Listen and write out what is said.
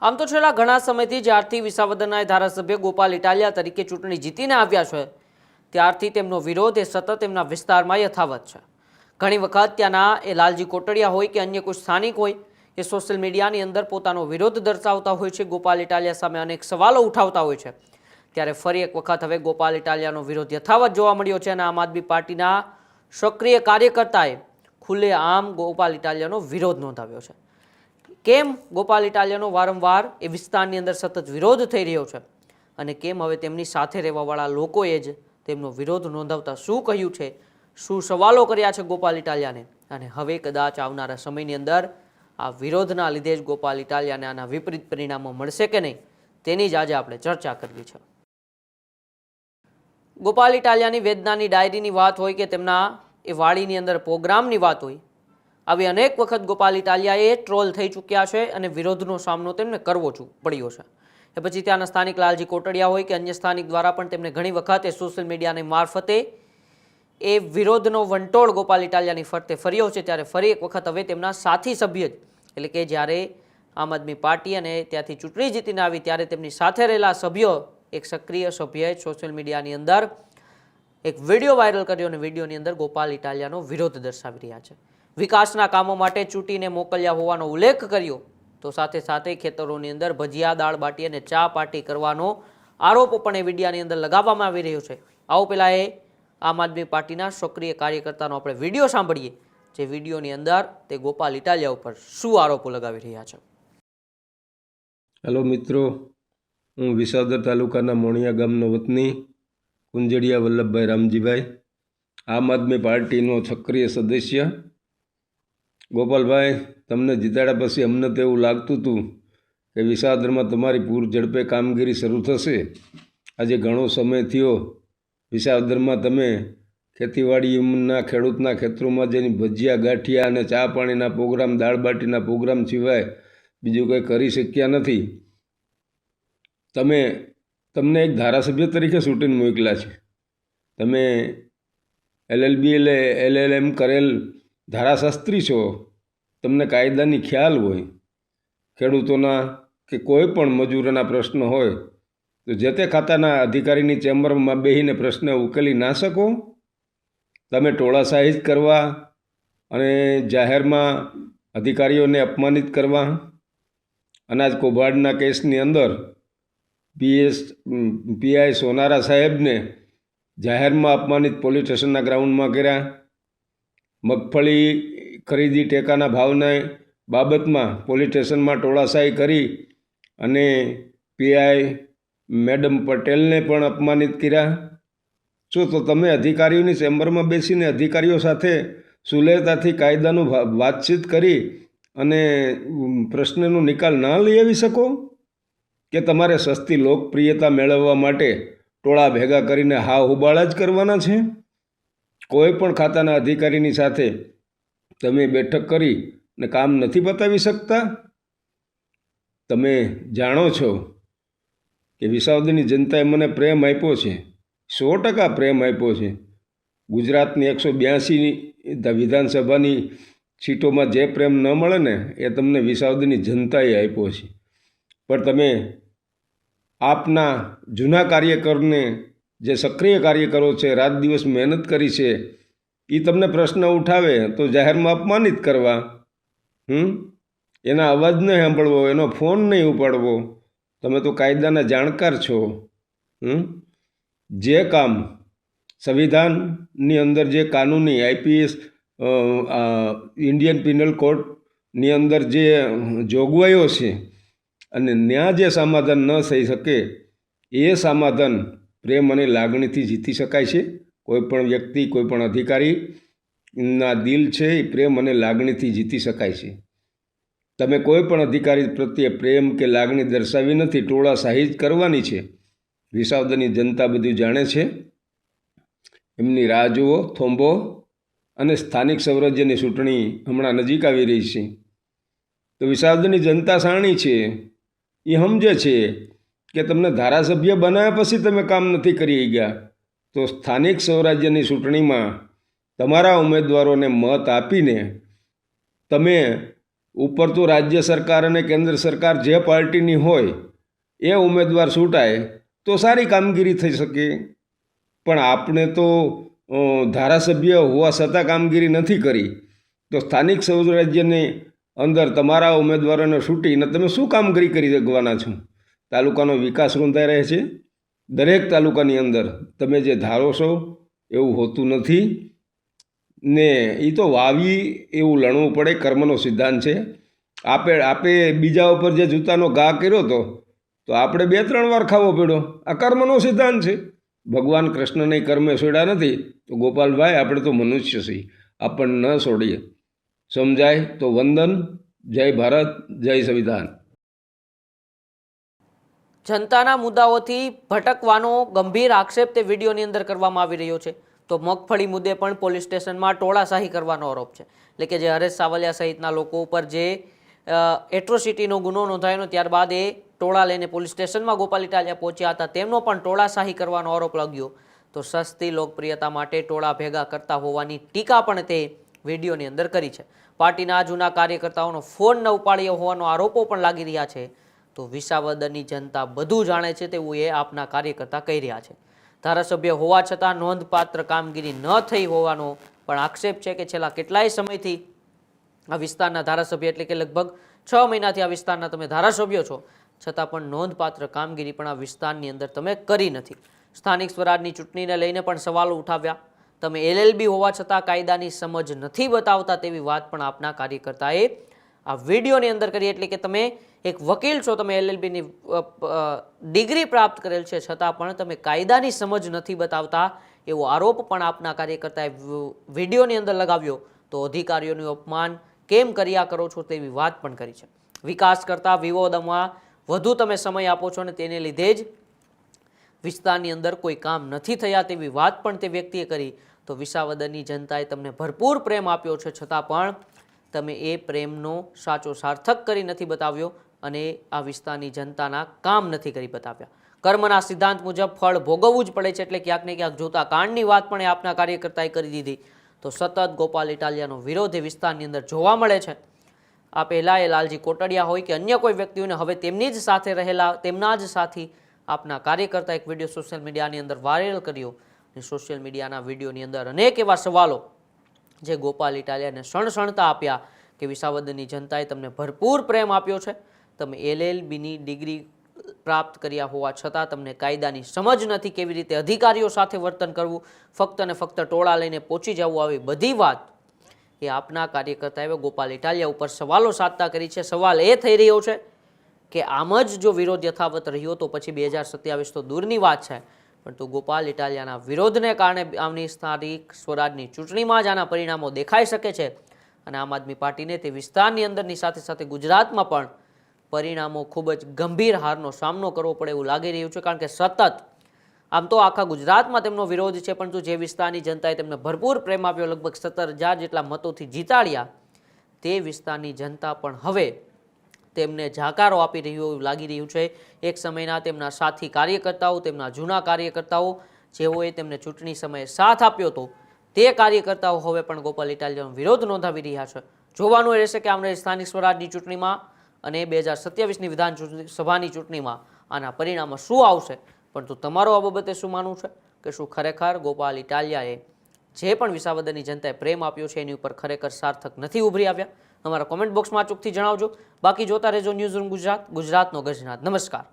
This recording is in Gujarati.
આમ તો છેલ્લા ઘણા સમયથી જ્યારથી વિસાવદરના ધારાસભ્ય ગોપાલ ઇટાલિયા તરીકે ચૂંટણી જીતીને આવ્યા છે ત્યારથી તેમનો વિરોધ એ સતત તેમના વિસ્તારમાં યથાવત છે। ઘણી વખત ત્યાંના એ લાલજી કોટડિયા હોય કે અન્ય કોઈ સ્થાનિક હોય એ સોશિયલ મીડિયાની અંદર પોતાનો વિરોધ દર્શાવતા હોય છે, ગોપાલ ઇટાલિયા સામે અનેક સવાલો ઉઠાવતા હોય છે। ત્યારે ફરી એક વખત હવે ગોપાલ ઇટાલિયાનો વિરોધ યથાવત જોવા મળ્યો છે અને આમ આદમી પાર્ટીના સક્રિય કાર્યકર્તાએ ખુલ્લેઆમ ગોપાલ ઇટાલિયાનો વિરોધ નોંધાવ્યો છે। કેમ ગોપાલ ઇટાલિયાનો વારંવાર એ વિસ્તારની અંદર સતત વિરોધ થઈ રહ્યો છે અને કેમ હવે તેમની સાથે રહેવાવાળા લોકોએ જ તેમનો વિરોધ નોંધાવતા શું કહ્યું છે, શું સવાલો કર્યા છે ગોપાલ ઇટાલિયાને, અને હવે કદાચ આવનારા સમયની અંદર આ વિરોધના લીધે જ ગોપાલ ઇટાલિયાને આના વિપરીત પરિણામો મળશે કે નહીં તેની જ આજે આપણે ચર્ચા કરવી છે। ગોપાલ ઇટાલિયાની વેદનાની ડાયરીની વાત હોય કે તેમના એ વાડીની અંદર પ્રોગ્રામની વાત હોય, આવી અનેક વખત ગોપાલ ઇટાલિયાએ ટ્રોલ થઈ ચૂક્યા છે અને વિરોધનો સામનો તેમને કરવો પડ્યો છે। એ પછી ત્યાંના સ્થાનિક લાલજી કોટડિયા હોય કે અન્ય સ્થાનિક દ્વારા પણ તેમને ઘણી વખત એ સોશિયલ મીડિયાની મારફતે એ વિરોધનો વંટોળ ગોપાલ ઇટાલિયાની ફરતે ફર્યો છે। ત્યારે ફરી એક વખત હવે તેમના સાથી સભ્ય એટલે કે જ્યારે આમ આદમી પાર્ટી અને ત્યાંથી ચૂંટણી જીતીને આવી ત્યારે તેમની સાથે રહેલા સભ્યો એક સક્રિય સભ્યએ સોશિયલ મીડિયાની અંદર એક વિડીયો વાયરલ કર્યો અને વિડીયોની અંદર ગોપાલ ઇટાલિયાનો વિરોધ દર્શાવી રહ્યા છે। વિકાસના કામો માટે ચૂંટીને મોકલ્યા હોવાનો ઉલ્લેખ કર્યો તો સાથે સાથે ખેતરોની અંદર ભજીયા, દાળ બાટી અને ચા પાર્ટી કરવાનો આરોપ પણ એ વિડીયાની અંદર લગાવવામાં આવી રહ્યો છે। આવો પહેલા એ આમ આદમી પાર્ટીના સક્રિય કાર્યકર્તાનો આપણે વિડીયો સાંભળીએ, જે વિડીયોની અંદર તે ગોપાલ ઇટાલિયા ઉપર શું આરોપો લગાવી રહ્યા છે। હેલો મિત્રો, હું વિસાવદર તાલુકાના મોણિયા ગામનો વતની કુંજડિયા વલ્લભભાઈ રામજીભાઈ, આમ આદમી પાર્ટીનો સક્રિય સદસ્ય। ગોપાલભાઈ, તમને જીતાડ્યા પછી અમને તો એવું લાગતું હતું કે વિસાવદરમાં તમારી પૂર ઝડપે કામગીરી શરૂ થશે। આજે ઘણો સમય થયો, વિસાવદરમાં તમે ખેતીવાડીના ખેડૂતના ખેતરોમાં જઈને ભજીયા, ગાંઠિયા અને ચા પાણીના પ્રોગ્રામ, દાળ બાટીના પ્રોગ્રામ સિવાય બીજું કંઈ કરી શક્યા નથી। તમને એક ધારાસભ્ય તરીકે ચૂંટીને મોકલ્યા છે। તમે LLM કરેલ ધારાશાસ્ત્રી છો, તમને કાયદાની ખ્યાલ હોય। ખેડૂતોના કે કોઈ પણ મજૂરોના પ્રશ્ન હોય તો જે તે ખાતાના અધિકારીની ચેમ્બરમાં બેસીને પ્રશ્ન ઉકેલી ના શકો? તમે ટોળાશાહી જ કરવા અને જાહેરમાં અધિકારીઓને અપમાનિત કરવા, અનાજ કૌભાંડના કેસની અંદર PI સોનારા સાહેબને જાહેરમાં અપમાનિત પોલીસ સ્ટેશનના ગ્રાઉન્ડમાં કર્યા। મગફળી ખરીદી ટેકાના ભાવના બાબતમાં પોલીસ સ્ટેશનમાં ટોળાશાહી કરી અને PI મેડમ પટેલને પણ અપમાનિત કર્યા। શું તો તમે અધિકારીઓની ચેમ્બરમાં બેસીને અધિકારીઓ સાથે સુલેહતાથી કાયદાનું વાતચીત કરી અને પ્રશ્નનો નિકાલ ના લઈ આવી શકો? કે તમારે સસ્તી લોકપ્રિયતા મેળવવા માટે ટોળા ભેગા કરીને હા હુબાળા જ કરવાના છે? કોઈ પણ ખાતાના અધિકારીની સાથે તમે બેઠક કરી ને કામ નથી બતાવી શકતા? તમે જાણો છો કે વિસાવદરની જનતાએ મને પ્રેમ આપ્યો છે, 100% પ્રેમ આપ્યો છે। ગુજરાતની 182 વિધાનસભાની સીટોમાં જે પ્રેમ ન મળે ને એ તમને વિસાવદરની જનતાએ આપ્યો છે। પણ તમે આપના જૂના કાર્યકરને, જે સક્રિય કાર્યકરો છે, રાત દિવસ મહેનત કરી છે, એ તમને પ્રશ્ન ઉઠાવે તો જાહેરમાં અપમાનિત કરવા, એના અવાજ નહીં સાંભળવો, એનો ફોન નહીં ઉપાડવો। તમે તો કાયદાના જાણકાર છો। જે કામ સંવિધાનની અંદર જે કાનૂની IPS ઇન્ડિયન પિનલ કોડની અંદર જે જોગવાઈઓ છે અને ન્યાય જે સમાધાન ન થઈ શકે એ સમાધાન પ્રેમ અને લાગણીથી જીતી શકાય છે। કોઈ પણ વ્યક્તિ, કોઈ પણ અધિકારીના દિલ છે એ પ્રેમ અને લાગણીથી જીતી શકાય છે। તમે કોઈ પણ અધિકારી પ્રત્યે પ્રેમ કે લાગણી દર્શાવી નથી, ટોળાશાહી જ કરવાની છે। વિસાવદરની જનતા બધું જાણે છે। એમની રાહ જુઓ, થોંભો, અને સ્થાનિક સ્વરાજ્યની ચૂંટણી હમણાં નજીક આવી રહી છે તો વિસાવદરની જનતા શાણી છે, એ સમજે છે કે તમને ધારાસભ્ય બનાવ્યા પછી તમે કામ નથી કરી ગયા તો સ્થાનિક સ્વરાજ્યની ચૂંટણીમાં તમારા ઉમેદવારોને મત આપીને તમે ઉપર તો રાજ્ય સરકાર અને કેન્દ્ર સરકાર જે પાર્ટીની હોય એ ઉમેદવાર ચૂંટાય તો સારી કામગીરી થઈ શકે. પણ આપણે તો ધારાસભ્ય હોવા છતાં કામગીરી નથી કરી, તો સ્થાનિક સ્વરાજ્યની અંદર તમારા ઉમેદવારોને છૂટીને તમે શું કામગીરી કરી શકવાના છો? તાલુકાનો વિકાસ રૂંધાઈ રહે છે. દરેક તાલુકાની અંદર તમે જે ધારો છો એવું હોતું નથી ને એ તો વાવી એવું લણવું પડે. કર્મનો સિદ્ધાંત છે. આપે બીજા ઉપર જે જૂતાનો ઘા કર્યો હતો તો આપણે 2-3 વાર ખાવો પડ્યો. આ કર્મનો સિદ્ધાંત છે. ભગવાન કૃષ્ણને કર્મે છોડ્યા નથી, તો ગોપાલભાઈ આપણે તો મનુષ્ય છીએ, આપણને ન છોડીએ. સમજાય તો વંદન. જય ભારત, જય સંવિધાન. જનતાના મુદ્દાઓથી ભટકવાનો ગંભીર આક્ષેપ તે વિડીયોની અંદર કરવામાં આવી રહ્યો છે. તો મગફળી મુદ્દે પણ પોલીસ સ્ટેશનમાં ટોળાશાહી કરવાનો આરોપ છે. એટલે કે જે હરેશ સાવલિયા સહિતના લોકો ઉપર જે એટ્રોસિટીનો ગુનો નોંધાયો, ત્યારબાદ એ ટોળા લઈને પોલીસ સ્ટેશનમાં ગોપાલ ઇટાલિયા પહોંચ્યા હતા, તેમનો પણ ટોળાશાહી કરવાનો આરોપ લાગ્યો. તો સસ્તી લોકપ્રિયતા માટે ટોળા ભેગા કરતા હોવાની ટીકા પણ તે વિડીયોની અંદર કરી છે. પાર્ટીના જૂના કાર્યકર્તાઓનો ફોન ન ઉપાડ્યો હોવાનો આરોપો પણ લાગી રહ્યા છે. તો વિસાવદરની જનતા બધું જાણે છે તેવું એ આપના કાર્યકર્તા કહી રહ્યા છે. ધારાસભ્ય હોવા છતાં નોંધપાત્ર કામગીરી ન થઈ હોવાનો પણ આક્ષેપ છે કે છેલ્લા કેટલાય સમયથી આ વિસ્તારના ધારાસભ્ય, એટલે કે લગભગ 6 મહિનાથી આ વિસ્તારના તમે ધારાસભ્યો છો, છતાં પણ નોંધપાત્ર કામગીરી પણ આ વિસ્તારની અંદર તમે કરી નથી. સ્થાનિક સ્વરાજની ચૂંટણીને લઈને પણ સવાલો ઉઠાવ્યા. તમે LLB હોવા છતાં કાયદાની સમજ નથી બતાવતા તેવી વાત પણ આપના કાર્યકર્તાએ આ વિડીયોની અંદર કરી. એટલે કે તમે એક વકીલ છો, તમે LLBની ડિગ્રી પ્રાપ્ત કરેલ છે, છતાં પણ તમે કાયદાની સમજ નથી બતાવતા એવો આરોપ પણ આપના કાર્યકર્તાએ વિડીયોની અંદર લગાવ્યો. તો અધિકારીઓનું અપમાન કેમ કર્યા કરો છો તેવી વાત પણ કરી છે. વિકાસ કરતાં વિવાદમાં વધુ તમે સમય આપો છો અને તેને લીધે જ વિસ્તારની અંદર કોઈ કામ નથી થયા તેવી વાત પણ તે વ્યક્તિએ કરી. તો વિસાવદરની જનતાએ તમને ભરપૂર પ્રેમ આપ્યો છે, છતાં પણ તમે એ પ્રેમનો સાચો સાર્થક કરી નથી બતાવ્યો અને આ વિસ્તારની જનતાના કામ નથી કરી બતાવ્યા. કર્મના સિદ્ધાંત મુજબ ફળ ભોગવવું જ પડે છે. એટલે ક્યાંક ને ક્યાંક જોતા કાંડની વાત પણ એ આપના કાર્યકર્તાએ કરી દીધી. તો સતત ગોપાલ ઇટાલિયાનો વિરોધ એ વિસ્તારની અંદર જોવા મળે છે. આ પહેલાં એ લાલજી કોટડિયા હોય કે અન્ય કોઈ વ્યક્તિઓને હવે તેમની જ સાથે રહેલા તેમના જ સાથી આપના કાર્યકર્તા એક વિડીયો સોશિયલ મીડિયાની અંદર વાયરલ કર્યો. અને સોશિયલ મીડિયાના વિડીયોની અંદર અનેક એવા સવાલો જે ગોપાલ ઇટાલિયાને સણસણતા આપ્યા કે વિસાવદરની જનતાએ તમને ભરપૂર પ્રેમ આપ્યો છે, તમે LLBની ડિગ્રી પ્રાપ્ત કર્યા હોવા છતાં તમને કાયદાની સમજ નથી, કેવી રીતે અધિકારીઓ સાથે વર્તન કરવું, ફક્ત ને ફક્ત ટોળા લઈને પહોંચી જવું, આવી બધી વાત એ આપના કાર્યકર્તાએ ગોપાલ ઇટાલિયા ઉપર સવાલો સાધતા કરી છે. સવાલ એ થઈ રહ્યો છે કે આમ જ જો વિરોધ યથાવત રહ્યો તો પછી 2027 તો દૂરની વાત છે, પરંતુ ગોપાલ ઇટાલિયાના વિરોધને કારણે આમની સ્થાનિક સ્વરાજની ચૂંટણીમાં જ આના પરિણામો દેખાઈ શકે છે. અને આમ આદમી પાર્ટીને તે વિસ્તારની અંદરની સાથે સાથે ગુજરાતમાં પણ પરિણામો ખૂબ જ ગંભીર હારનો સામનો કરવો પડે એવું લાગી રહ્યું છે. કારણ કે સતત આમ તો આખા ગુજરાતમાં તેમનો વિરોધ છે, પરંતુ જે વિસ્તારની જનતાએ તેમને ભરપૂર પ્રેમ આપ્યો, લગભગ 17,000 જેટલા મતોથી જીતાડ્યા, તે વિસ્તારની જનતા પણ હવે તેમને જાકારો આપી રહ્યું એવું લાગી રહ્યું છે. એક સમયના તેમના સાથી કાર્યકર્તાઓ, તેમના જૂના કાર્યકર્તાઓ જેઓએ તેમને ચૂંટણી સમયે સાથ આપ્યો હતો, તે કાર્યકર્તાઓ હવે પણ ગોપાલ ઇટાલિયાનો વિરોધ નોંધાવી રહ્યા છે. જોવાનું રહેશે કે આવનારી સ્થાનિક સ્વરાજની ચૂંટણીમાં અને 2027ની વિધાનસભાની ચૂંટણીમાં આના પરિણામો શું આવશે. પરંતુ તમારો આ બાબતે શું માનવું છે કે શું ખરેખર ગોપાલ ઇટાલિયાએ જે પણ વિસાવદરની જનતાએ પ્રેમ આપ્યો છે એની ઉપર ખરેખર સાર્થક નથી ઉભરી આવ્યા? અમારા કોમેન્ટ બોક્સમાં ચોખ્ખી જણાવજો. બાકી જોતા રહેજો ન્યૂઝરૂમ ગુજરાત, ગુજરાતનો ગજનાદ. નમસ્કાર.